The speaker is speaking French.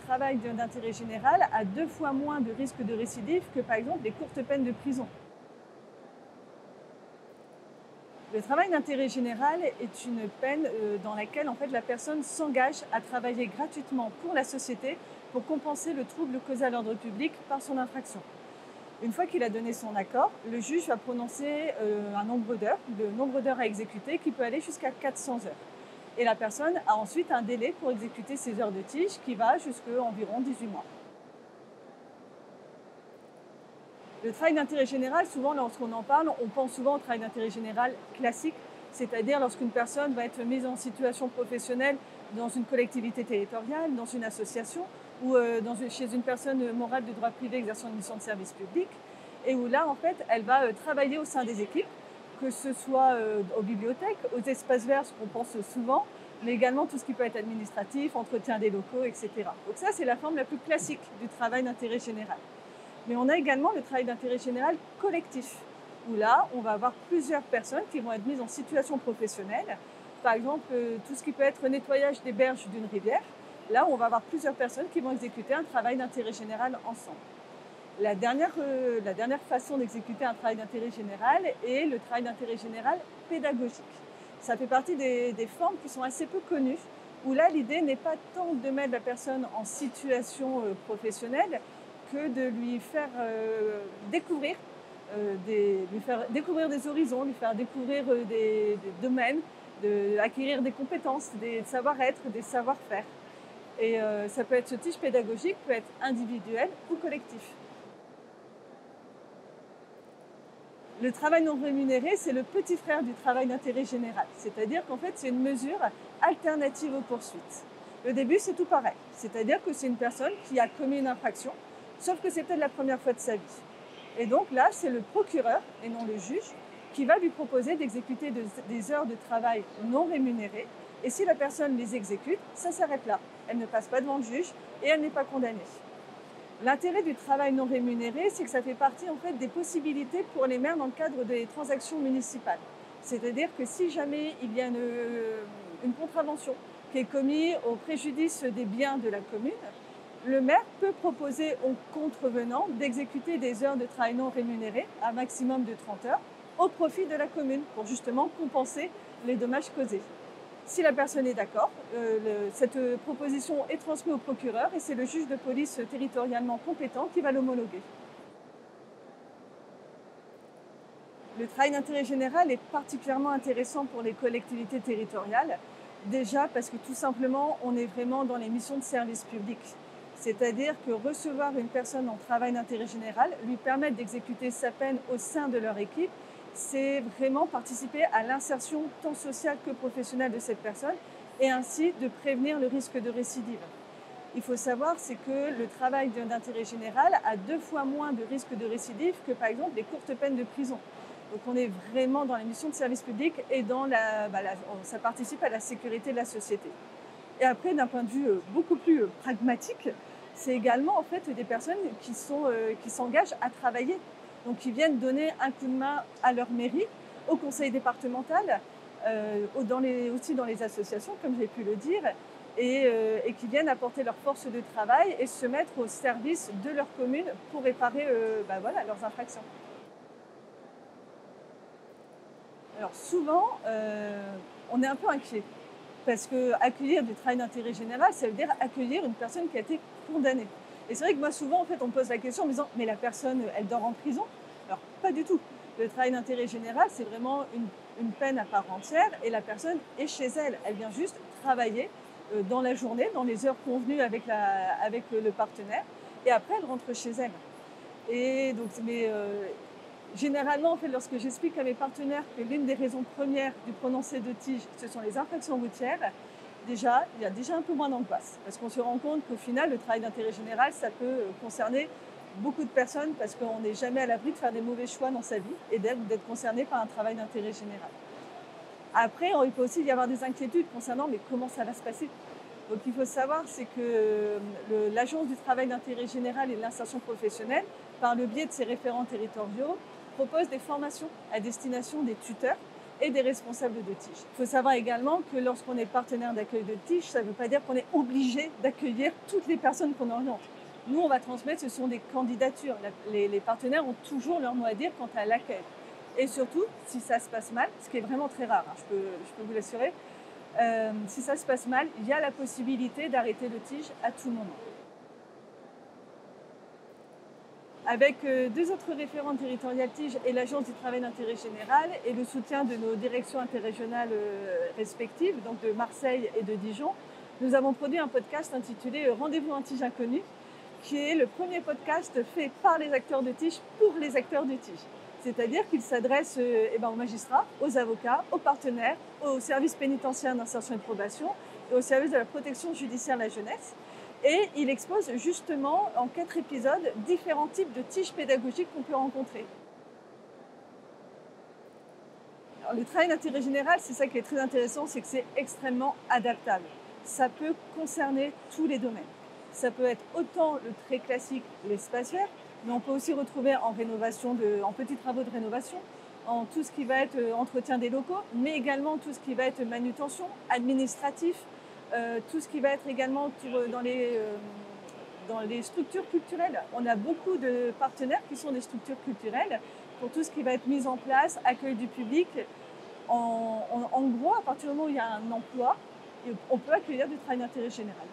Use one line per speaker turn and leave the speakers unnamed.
travail d'intérêt général a 2 fois moins de risque de récidive que par exemple les courtes peines de prison. Le travail d'intérêt général est une peine dans laquelle en fait, la personne s'engage à travailler gratuitement pour la société pour compenser le trouble causé à l'ordre public par son infraction. Une fois qu'il a donné son accord, le juge va prononcer un nombre d'heures, le nombre d'heures à exécuter qui peut aller jusqu'à 400 heures. Et la personne a ensuite un délai pour exécuter ses heures de tige qui va jusqu'à environ 18 mois. Le travail d'intérêt général, souvent lorsqu'on en parle, on pense souvent au travail d'intérêt général classique, c'est-à-dire lorsqu'une personne va être mise en situation professionnelle dans une collectivité territoriale, dans une association ou chez une personne morale de droit privé exerçant une mission de service public, et où là, en fait, elle va travailler au sein des équipes, que ce soit aux bibliothèques, aux espaces verts, ce qu'on pense souvent, mais également tout ce qui peut être administratif, entretien des locaux, etc. Donc ça, c'est la forme la plus classique du travail d'intérêt général. Mais on a également le travail d'intérêt général collectif, où là, on va avoir plusieurs personnes qui vont être mises en situation professionnelle. Par exemple, tout ce qui peut être nettoyage des berges d'une rivière. Là, on va avoir plusieurs personnes qui vont exécuter un travail d'intérêt général ensemble. La dernière façon d'exécuter un travail d'intérêt général est le travail d'intérêt général pédagogique. Ça fait partie des formes qui sont assez peu connues, où là, l'idée n'est pas tant de mettre la personne en situation professionnelle que de lui faire découvrir des horizons, lui faire découvrir des domaines, acquérir des compétences, des savoir-être, des savoir-faire. Et ça peut être, ce tige pédagogique peut être individuel ou collectif. Le travail non rémunéré, c'est le petit frère du travail d'intérêt général. C'est-à-dire qu'en fait, c'est une mesure alternative aux poursuites. Le début, c'est tout pareil. C'est-à-dire que c'est une personne qui a commis une infraction, sauf que c'est peut-être la première fois de sa vie. Et donc là, c'est le procureur, et non le juge, qui va lui proposer d'exécuter des heures de travail non rémunérées. Et si la personne les exécute, ça s'arrête là. Elle ne passe pas devant le juge et elle n'est pas condamnée. L'intérêt du travail non rémunéré, c'est que ça fait partie en fait des possibilités pour les maires dans le cadre des transactions municipales. C'est-à-dire que si jamais il y a une contravention qui est commise au préjudice des biens de la commune, le maire peut proposer aux contrevenants d'exécuter des heures de travail non rémunérées, un maximum de 30 heures, au profit de la commune pour justement compenser les dommages causés. Si la personne est d'accord, cette proposition est transmise au procureur et c'est le juge de police territorialement compétent qui va l'homologuer. Le travail d'intérêt général est particulièrement intéressant pour les collectivités territoriales, déjà parce que tout simplement, on est vraiment dans les missions de service public. C'est-à-dire que recevoir une personne en travail d'intérêt général, lui permettre d'exécuter sa peine au sein de leur équipe, c'est vraiment participer à l'insertion tant sociale que professionnelle de cette personne et ainsi de prévenir le risque de récidive. Il faut savoir, c'est que le travail d'intérêt général a 2 fois moins de risque de récidive que par exemple les courtes peines de prison. Donc on est vraiment dans les missions de service public et ça participe à la sécurité de la société. Et après, d'un point de vue beaucoup plus pragmatique, c'est également en fait des personnes qui s'engagent à travailler, donc qui viennent donner un coup de main à leur mairie, au conseil départemental, aussi dans les associations, comme j'ai pu le dire, et qui viennent apporter leur force de travail et se mettre au service de leur commune pour réparer leurs infractions. Alors souvent, on est un peu inquiet. Parce qu'accueillir du travail d'intérêt général, ça veut dire accueillir une personne qui a été condamnée. Et c'est vrai que moi, souvent, en fait, on me pose la question en me disant « mais la personne, elle dort en prison ?» Alors, pas du tout. Le travail d'intérêt général, c'est vraiment une peine à part entière et la personne est chez elle. Elle vient juste travailler dans la journée, dans les heures convenues avec le partenaire, et après, elle rentre chez elle. Et donc, généralement, en fait, lorsque j'explique à mes partenaires que l'une des raisons premières du prononcé de tige, ce sont les infractions routières, il y a déjà un peu moins d'angoisse. Parce qu'on se rend compte qu'au final, le travail d'intérêt général, ça peut concerner beaucoup de personnes parce qu'on n'est jamais à l'abri de faire des mauvais choix dans sa vie et d'être concerné par un travail d'intérêt général. Après, il peut aussi y avoir des inquiétudes concernant mais comment ça va se passer. Donc il faut savoir, c'est que l'Agence du travail d'intérêt général et de l'insertion professionnelle, par le biais de ses référents territoriaux, propose des formations à destination des tuteurs et des responsables de TIG. Il faut savoir également que lorsqu'on est partenaire d'accueil de TIG, ça ne veut pas dire qu'on est obligé d'accueillir toutes les personnes qu'on oriente. Nous, on va transmettre, ce sont des candidatures. Les partenaires ont toujours leur mot à dire quant à l'accueil. Et surtout, si ça se passe mal, ce qui est vraiment très rare, je peux vous l'assurer, si ça se passe mal, il y a la possibilité d'arrêter le TIG à tout moment. Avec deux autres référents territoriales TIG et l'Agence du travail d'intérêt général et le soutien de nos directions interrégionales respectives, donc de Marseille et de Dijon, nous avons produit un podcast intitulé Rendez-vous un TIG inconnu, qui est le premier podcast fait par les acteurs de TIG pour les acteurs de TIG. C'est-à-dire qu'il s'adresse aux magistrats, aux avocats, aux partenaires, aux services pénitentiaires d'insertion et de probation et au service de la protection judiciaire de la jeunesse. Et il expose justement en 4 épisodes différents types de TIG pédagogiques qu'on peut rencontrer. Alors, le travail d'intérêt général, c'est ça qui est très intéressant, c'est que c'est extrêmement adaptable. Ça peut concerner tous les domaines. Ça peut être autant le très classique, l'espace vert, mais on peut aussi retrouver en rénovation, en petits travaux de rénovation, en tout ce qui va être entretien des locaux, mais également tout ce qui va être manutention, administratif, tout ce qui va être également dans les structures culturelles. On a beaucoup de partenaires qui sont des structures culturelles pour tout ce qui va être mise en place, accueil du public. En gros, à partir du moment où il y a un emploi, on peut accueillir du travail d'intérêt général.